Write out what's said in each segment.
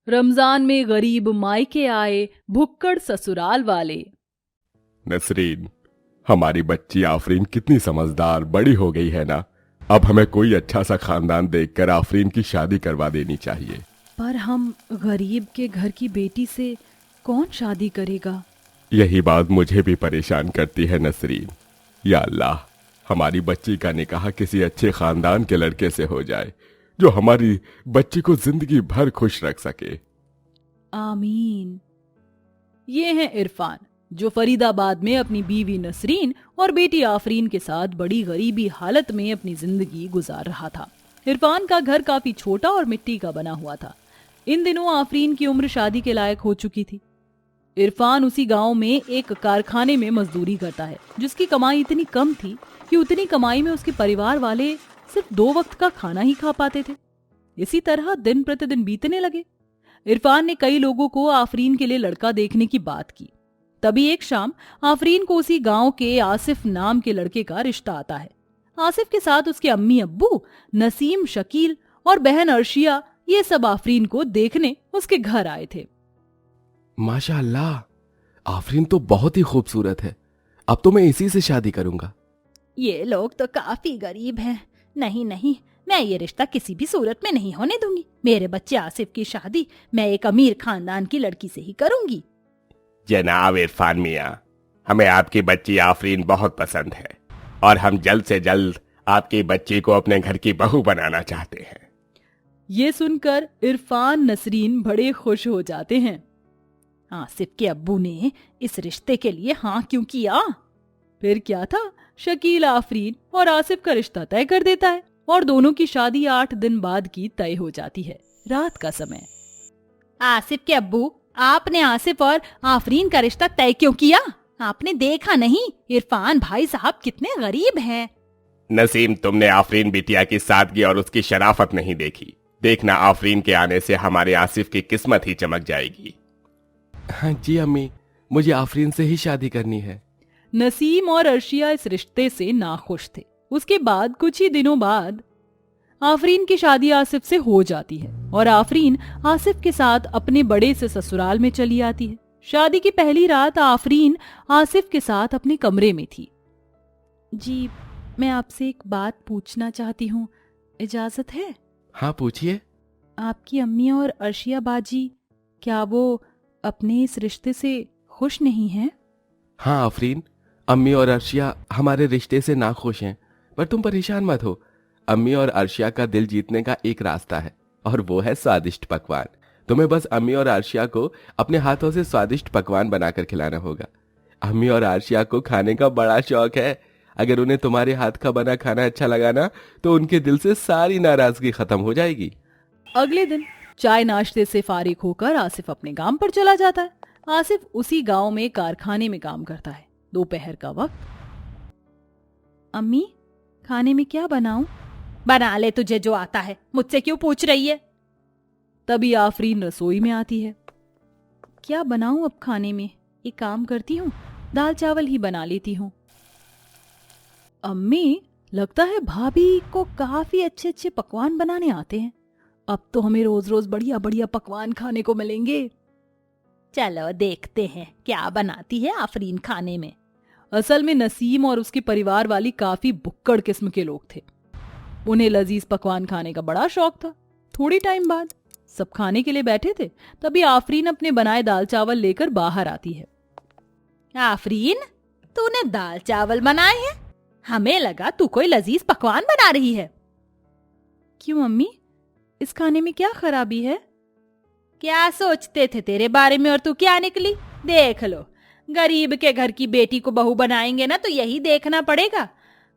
रमजान में गरीब मायके आए, भुक्कड़ ससुराल वाले। नसरीन, हमारी बच्ची आफरीन कितनी समझदार बड़ी हो गई है ना। अब हमें कोई अच्छा सा खानदान देखकर आफरीन की शादी करवा देनी चाहिए। पर हम गरीब के घर की बेटी से कौन शादी करेगा? यही बात मुझे भी परेशान करती है नसरीन। या अल्लाह, हमारी बच्ची का निकाह किसी अच्छे खानदान के लड़के से हो जाए जो हमारी बच्ची को जिंदगी भर खुश रख सके। आमीन। ये हैं इरफान, जो फरीदाबाद में अपनी बीवी नसरीन और बेटी आफरीन के साथ बड़ी गरीबी हालत में अपनी जिंदगी गुजार रहा था। इरफान का घर काफी छोटा और मिट्टी का बना हुआ था। इन दिनों आफरीन की उम्र शादी के लायक हो चुकी थी। इरफान उसी गांव में एक कारखाने में मजदूरी करता है, जिसकी कमाई इतनी कम थी कि उतनी कमाई में उसके परिवार वाले सिर्फ 2 वक्त का खाना ही खा पाते थे। इसी तरह दिन प्रतिदिन बीतने लगे। इरफान ने कई लोगों को आफरीन के लिए लड़का देखने की बात की। तभी एक शाम आफरीन को उसी गांव के आसिफ नाम के लड़के का रिश्ता आता है। आसिफ के साथ उसके अम्मी अब्बू, नसीम, शकील और बहन अर्शिया, ये सब आफरीन को देखने उसके घर आए थे। माशाअल्लाह, आफरीन तो बहुत ही खूबसूरत है। अब तो मैं इसी से शादी करूंगा। ये लोग तो काफी गरीब हैं। नहीं नहीं, मैं ये रिश्ता किसी भी सूरत में नहीं होने दूंगी। मेरे बच्चे आसिफ की शादी मैं एक अमीर खानदान की लड़की से ही करूंगी। जनाब इरफान मियाँ, हमें आपकी बच्ची आफरीन बहुत पसंद है और हम जल्द से जल्द आपकी बच्ची को अपने घर की बहू बनाना चाहते हैं। ये सुनकर इरफान, नसरीन बड़े खुश हो जाते हैं। आसिफ के अब्बू ने इस रिश्ते के लिए हाँ क्यों किया? फिर क्या था, शकील आफरीन और आसिफ का रिश्ता तय कर देता है और दोनों की शादी 8 दिन बाद की तय हो जाती है। रात का समय। आसिफ के अब्बू, आपने आसिफ और आफरीन का रिश्ता तय क्यों किया? आपने देखा नहीं इरफान भाई साहब कितने गरीब हैं। नसीम, तुमने आफरीन बिटिया की सादगी और उसकी शराफत नहीं देखी। देखना, आफरीन के आने से हमारे आसिफ की किस्मत ही चमक जाएगी। हाँ जी अम्मी, मुझे आफरीन से ही शादी करनी है। नसीम और अर्शिया इस रिश्ते से नाखुश थे। उसके बाद कुछ ही दिनों बाद आफरीन की शादी आसिफ से हो जाती है और आफरीन आसिफ के साथ अपने बड़े से ससुराल में चली आती है। शादी की पहली रात आफरीन आसिफ के साथ अपने कमरे में थी। जी, मैं आपसे एक बात पूछना चाहती हूँ, इजाजत है? हाँ पूछिए। आपकी अम्मी और अर्शिया बाजी, क्या वो अपने इस रिश्ते से खुश नहीं हैं? हाँ आफरीन, अम्मी और अर्शिया हमारे रिश्ते से नाखुश हैं, पर तुम परेशान मत हो। अम्मी और अर्शिया का दिल जीतने का एक रास्ता है और वो है स्वादिष्ट पकवान। तुम्हें बस अम्मी और अर्शिया को अपने हाथों से स्वादिष्ट पकवान बनाकर खिलाना होगा। अम्मी और अर्शिया को खाने का बड़ा शौक है। अगर उन्हें तुम्हारे हाथ का बना खाना अच्छा लगा ना, तो उनके दिल से सारी नाराजगी खत्म हो जाएगी। अगले दिन चाय नाश्ते से फारिग होकर आसिफ अपने गांव पर चला जाता है। आसिफ उसी गांव में कारखाने में काम करता है। दोपहर का वक्त। अम्मी, खाने में क्या बनाऊं? बना ले तुझे जो आता है, मुझसे क्यों पूछ रही है? तभी आफरीन रसोई में आती है। क्या बनाऊं अब खाने में? एक काम करती हूँ, दाल चावल ही बना लेती हूँ। अम्मी, लगता है भाभी को काफी अच्छे अच्छे पकवान बनाने आते हैं। अब तो हमें रोज रोज बढ़िया बढ़िया पकवान खाने को मिलेंगे। चलो देखते हैं क्या बनाती है आफरीन खाने में। असल में नसीम और उसके परिवार वाली काफी बुक्कड़ किस्म के लोग थे। उन्हें लजीज पकवान खाने का बड़ा शौक था। थोड़ी टाइम बाद सब खाने के लिए बैठे थे, तभी आफरीन अपने बनाए दाल चावल लेकर बाहर आती है। आफरीन, तूने दाल चावल बनाए हैं? हमें लगा तू कोई लजीज पकवान बना रही है। क्यों अम्मी, इस खाने में क्या खराबी है? क्या सोचते थे तेरे बारे में और तू क्या निकली? देख लो, गरीब के घर की बेटी को बहू बनाएंगे ना तो यही देखना पड़ेगा।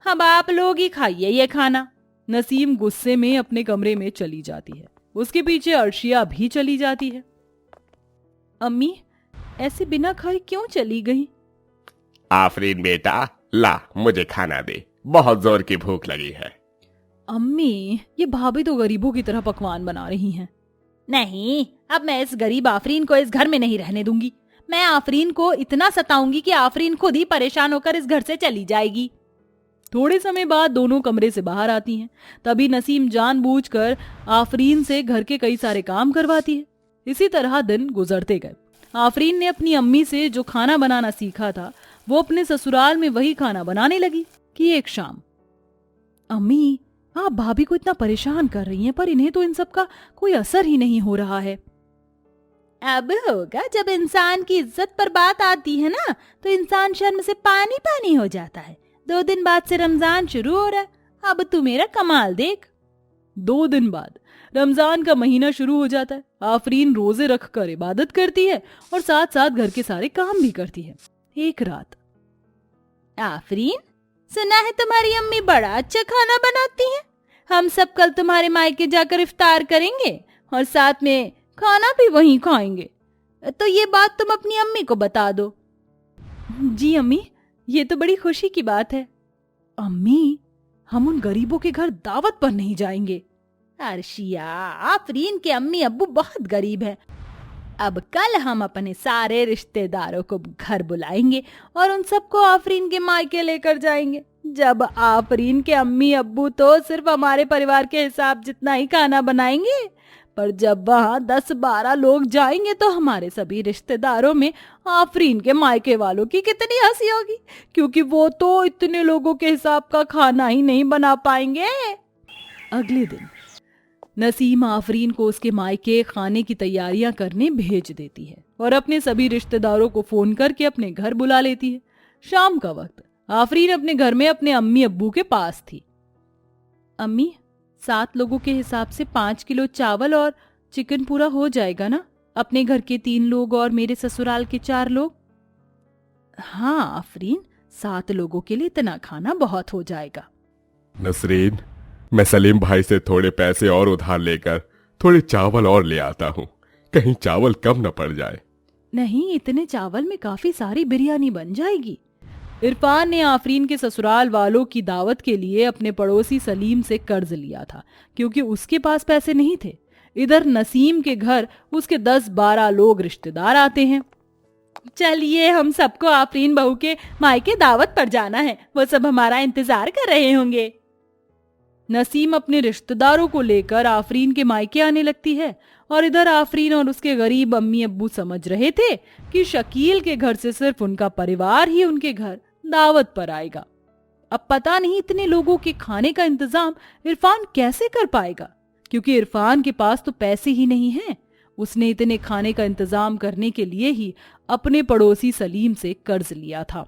अब आप लोग ही खाइए ये खाना। नसीम गुस्से में अपने कमरे में चली जाती है। उसके पीछे अर्शिया भी चली जाती है। अम्मी, ऐसे बिना खाए क्यों चली गई? आफरीन बेटा, ला मुझे खाना दे, बहुत जोर की भूख लगी है। अम्मी, ये भाभी तो गरीबों की तरह पकवान बना रही हैं। नहीं, अब मैं इस गरीब आफरीन को इस घर में नहीं रहने दूंगी। मैं आफरीन को इतना सताऊंगी कि आफरीन खुद ही परेशान होकर इस घर से चली जाएगी। थोड़े समय बाद दोनों कमरे से बाहर आती हैं। तभी नसीम जानबूझकर आफरीन से घर के कई सारे काम करवाती है। इसी तरह दिन गुजरते गए। आफरीन ने अपनी अम्मी से जो खाना बनाना सीखा था वो अपने ससुराल में वही खाना बनाने लगी कि एक शाम, अम्मी आप भाभी को इतना परेशान कर रही हैं पर इन्हें तो इन सब का कोई असर ही नहीं हो रहा है। अब होगा, जब इंसान की इज्जत पर बात आती है ना तो इंसान शर्म से पानी पानी हो जाता है। 2 दिन बाद से रमजान शुरू हो रहा है, अब तू मेरा कमाल देख। 2 दिन बाद रमजान का महीना शुरू हो जाता है। आफरीन रोजे रख कर इबादत करती है और साथ साथ घर के सारे काम भी करती है। एक रात, आफरीन सुना है तुम्हारी अम्मी बड़ा अच्छा खाना बनाती है, हम सब कल तुम्हारे मायके जाकर इफ्तार करेंगे और साथ में खाना भी वहीं खाएंगे, तो ये बात तुम अपनी अम्मी को बता दो। जी अम्मी, ये तो बड़ी खुशी की बात है। अम्मी, हम उन गरीबों के घर दावत पर नहीं जाएंगे। अर्शिया, आफरीन के अम्मी अब्बू बहुत गरीब है। अब कल हम अपने सारे रिश्तेदारों को घर बुलाएंगे और उन सबको आफरीन के मायके लेकर जाएंगे। जब आफरीन के अम्मी अब्बू तो सिर्फ हमारे परिवार के हिसाब जितना ही खाना बनाएंगे, पर जब वहाँ 10-12 लोग जाएंगे तो हमारे सभी रिश्तेदारों में आफरीन के मायके वालों की कितनी हंसी होगी, क्योंकि वो तो इतने लोगों के हिसाब का खाना ही नहीं बना पाएंगे। अगले दिन नसीम आफरीन को उसके मायके खाने की तैयारियां करने भेज देती है और अपने सभी रिश्तेदारों को फोन करके अपने घर बुला लेती है। शाम का वक्त, आफरीन अपने घर में अपने अम्मी अब्बू के पास थी। अम्मी, 7 लोगों के हिसाब से 5 किलो चावल और चिकन पूरा हो जाएगा ना? अपने घर के 3 लोग और मेरे ससुराल के 4 लोग। हाँ आफरीन, 7 लोगों के लिए इतना खाना बहुत हो जाएगा। नसरीन, मैं सलीम भाई से थोड़े पैसे और उधार लेकर थोड़े चावल और ले आता हूँ, कहीं चावल कम न पड़ जाए। नहीं, इतने चावल में काफी सारी बिरयानी बन जाएगी। इरफान ने आफरीन के ससुराल वालों की दावत के लिए अपने पड़ोसी सलीम से कर्ज लिया था, क्योंकि उसके पास पैसे नहीं थे। इधर नसीम के घर उसके 10-12 लोग रिश्तेदार आते हैं। चलिए, हम सबको आफरीन बहू के मायके दावत पर जाना है, वो सब हमारा इंतजार कर रहे होंगे। नसीम अपने रिश्तेदारों को लेकर आफरीन के मायके आने लगती है और इधर आफरीन और उसके गरीब अम्मी अब्बू समझ रहे थे कि शकील के घर से सिर्फ उनका परिवार ही उनके घर दावत पर आएगा। अब पता नहीं इतने लोगों के खाने का इंतजाम इरफान कैसे कर पाएगा, क्योंकि इरफान के पास तो पैसे ही नहीं हैं। उसने इतने खाने का इंतजाम करने के लिए ही अपने पड़ोसी सलीम से कर्ज लिया था।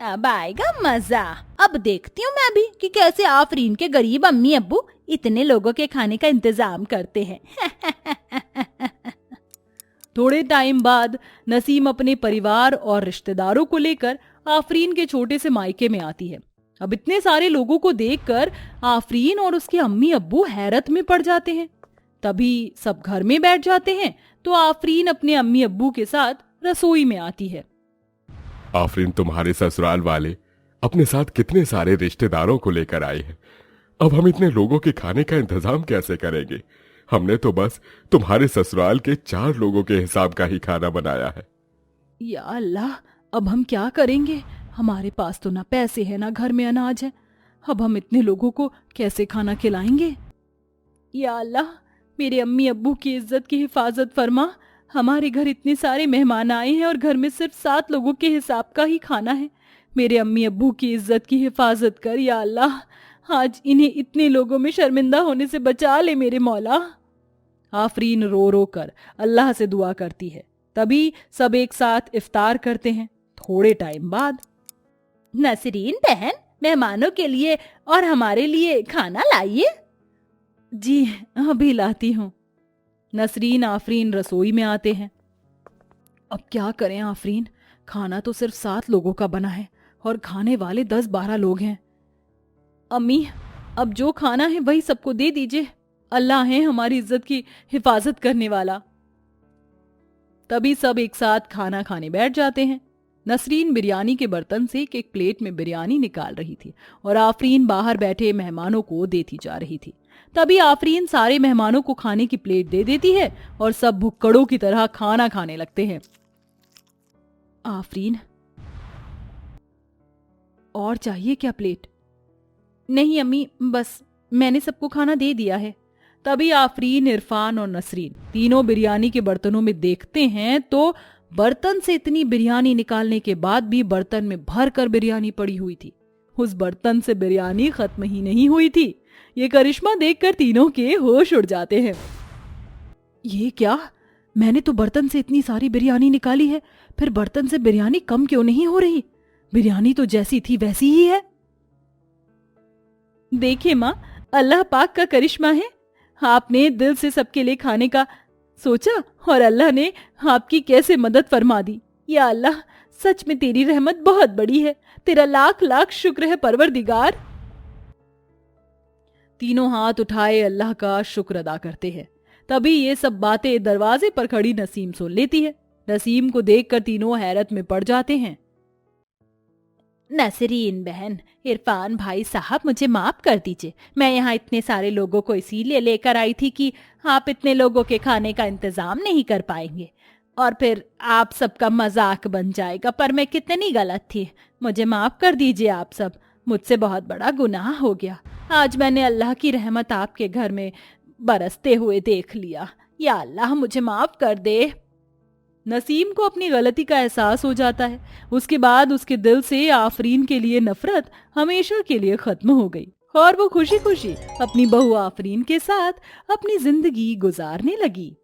अब आएगा मजा। अब देखती हूँ मैं भी कि कैसे आफरीन के गरीब अम्मी अब्बू इतने लोगों के खाने का इंतजाम करते हैं। थोड़े टाइम बाद नसीम अपने परिवार और रिश्तेदारों को लेकर आफरीन के छोटे से मायके में आती है। अब इतने सारे लोगों को देखकर आफरीन और उसके अम्मी अब्बू हैरत में पड़ जाते हैं। तभी सब घर में बैठ जाते हैं तो आफरीन अपने अम्मी अब्बू के साथ रसोई में आती है। आफरीन, तुम्हारे ससुराल वाले अपने साथ कितने सारे रिश्तेदारों को लेकर आए हैं। अब हम इतने लोगों के खाने का इंतजाम कैसे करेंगे? हमने तो बस तुम्हारे ससुराल के 4 लोगों के हिसाब का ही खाना बनाया है। या अल्लाह, अब हम क्या करेंगे? हमारे पास तो ना पैसे है ना घर में अनाज है। अब हम इतने लोगों को कैसे खाना खिलाएंगे? या अल्लाह, मेरे अम्मी अब्बू की इज्जत की हिफाजत फरमा। हमारे घर इतने सारे मेहमान आए हैं और घर में सिर्फ 7 लोगों के हिसाब का ही खाना है। मेरे अम्मी अब्बू की इज्जत की हिफाजत कर या अल्लाह। आज इन्हें इतने लोगों में शर्मिंदा होने से बचा ले मेरे मौला। आफरीन रो रो कर अल्लाह से दुआ करती है। तभी सब एक साथ इफ्तार करते हैं। थोड़े टाइम बाद, नसरीन बहन, मेहमानों के लिए और हमारे लिए खाना लाइए। जी अभी लाती हूँ। नसरीन आफरीन रसोई में आते हैं। अब क्या करें आफरीन, खाना तो सिर्फ 7 लोगों का बना है और खाने वाले 10-12 लोग हैं। अम्मी, अब जो खाना है वही सबको दे दीजिए। अल्लाह है हमारी इज्जत की हिफाजत करने वाला। तभी सब एक साथ खाना खाने बैठ जाते हैं। नसरीन बिरयानी के बर्तन से एक प्लेट में बिरयानी निकाल रही थी और आफरीन बाहर बैठे मेहमानों को देती जा रही थी। तभी आफरीन सारे मेहमानों को खाने की प्लेट दे देती है और सब भुक्कड़ों की तरह खाना खाने लगते हैं। आफरीन, और चाहिए क्या प्लेट? नहीं अम्मी, बस मैंने सबको खाना दे दिया है। तभी आफरीन, इरफान और नसरीन तीनों बिरयानी के बर्तनों में देखते हैं तो बर्तन से इतनी बिरयानी निकालने के बाद भी बर्तन में भर कर बिरयानी पड़ी हुई थी। उस बर्तन से बिरयानी खत्म ही नहीं हुई थी। ये करिश्मा देखकर तीनों के होश उड़ जाते हैं। ये क्या? मैंने तो बर्तन से इतनी सारी बिरयानी निकाली है, फिर बर्तन से बिरयानी कम क्यों नहीं हो रही? बिरयानी तो जैसी थी वैसी ही है। देखिए माँ, अल्लाह पाक का करिश्मा है। आपने दिल से सबके लिए खाने का सोचा और अल्लाह ने आपकी कैसे मदद फरमा दी। या अल्लाह, सच में तेरी रहमत बहुत बड़ी है। तेरा लाख लाख शुक्र है परवरदिगार। तीनों हाथ उठाए अल्लाह का शुक्र अदा करते हैं। तभी ये सब बातें दरवाजे पर खड़ी नसीम सुन लेती है। नसीम को देखकर तीनों हैरत में पड़ जाते हैं। नसरीन बहन, इरफान भाई साहब, मुझे माफ कर दीजिए। मैं यहाँ इतने सारे लोगों को इसीलिए लेकर आई थी कि आप इतने लोगों के खाने का इंतजाम नहीं कर पाएंगे और फिर आप सबका मजाक बन जाएगा। पर मैं कितनी गलत थी, मुझे माफ कर दीजिए आप सब। मुझसे बहुत बड़ा गुनाह हो गया। आज मैंने अल्लाह की रहमत आपके घर में बरसते हुए देख लिया। या अल्लाह, मुझे माफ कर दे। नसीम को अपनी गलती का एहसास हो जाता है। उसके बाद उसके दिल से आफरीन के लिए नफरत हमेशा के लिए खत्म हो गई और वो खुशी खुशी अपनी बहू आफरीन के साथ अपनी जिंदगी गुजारने लगी।